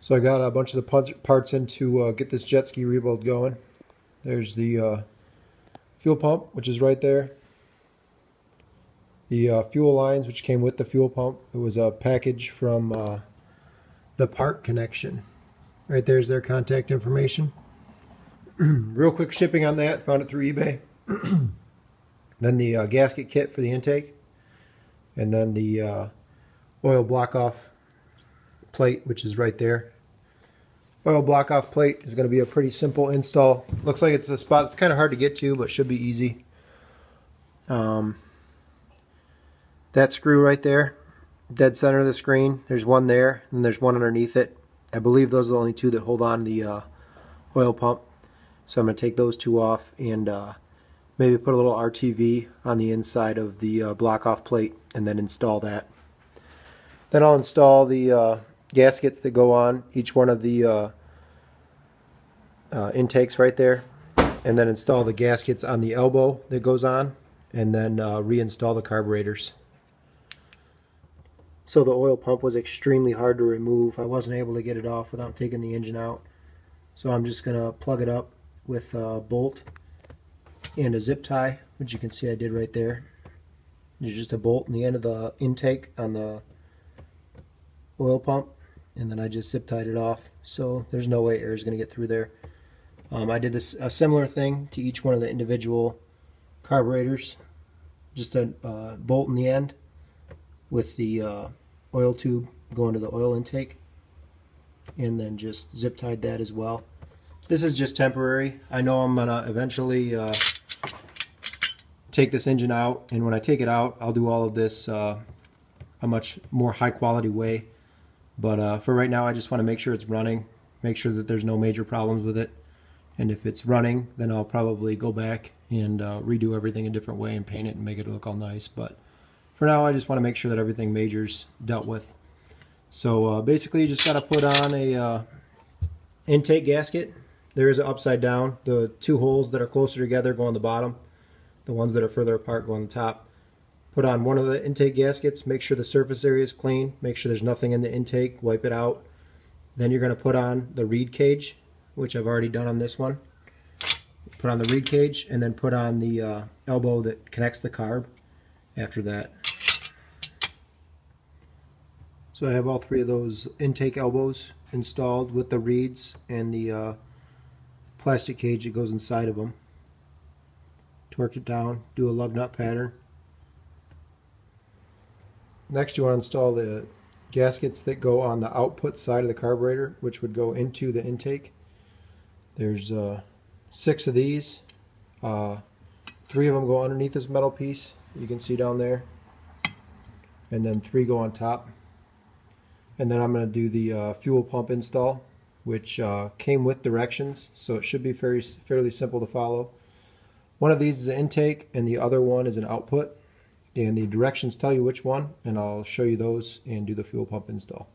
So I got a bunch of the parts in to get this jet ski rebuild going. There's the fuel pump, which is right there. The fuel lines, which came with the fuel pump. It was a package from the part connection. Right there's their contact information. Real quick shipping on that. Found it through eBay. Then the gasket kit for the intake. And then the oil block-off plate, which is right there. Oil block-off plate is going to be a pretty simple install. Looks like it's a spot that's kind of hard to get to, but should be easy. That screw right there, dead center of the screen, there's one there, and there's one underneath it. I believe those are the only two that hold on the oil pump. So I'm going to take those two off and maybe put a little RTV on the inside of the block-off plate and then install that. Then I'll install the gaskets that go on each one of the intakes right there, and then install the gaskets on the elbow that goes on, and then reinstall the carburetors. So the oil pump was extremely hard to remove. I wasn't able to get it off without taking the engine out. So I'm just going to plug it up with a bolt and a zip tie, which you can see I did right there. There's just a bolt in the end of the intake on the oil pump, and then I just zip tied it off, so there's no way air is going to get through there. I did a similar thing to each one of the individual carburetors. Just a bolt in the end with the oil tube going to the oil intake, and then just zip tied that as well. This is just temporary. I know I'm going to eventually take this engine out, and when I take it out I'll do all of this a much more high quality way. But for right now I just want to make sure it's running, make sure that there's no major problems with it. And if it's running, then I'll probably go back and redo everything a different way and paint it and make it look all nice. But for now I just want to make sure that everything major's dealt with. So basically you just got to put on a intake gasket. There is an upside down. The two holes that are closer together go on the bottom. The ones that are further apart go on the top. Put on one of the intake gaskets, make sure the surface area is clean, make sure there's nothing in the intake, wipe it out. Then you're going to put on the reed cage, which I've already done on this one. Put on the reed cage, and then put on the elbow that connects the carb after that. So I have all three of those intake elbows installed with the reeds and the plastic cage that goes inside of them. Torque it down, do a lug nut pattern. Next you want to install the gaskets that go on the output side of the carburetor, which would go into the intake. There's 6 of these. 3 of them go underneath this metal piece you can see down there, and then 3 go on top. And then I'm going to do the fuel pump install, which came with directions, so it should be fairly simple to follow. One of these is an intake and the other one is an output. And the directions tell you which one, and I'll show you those and do the fuel pump install.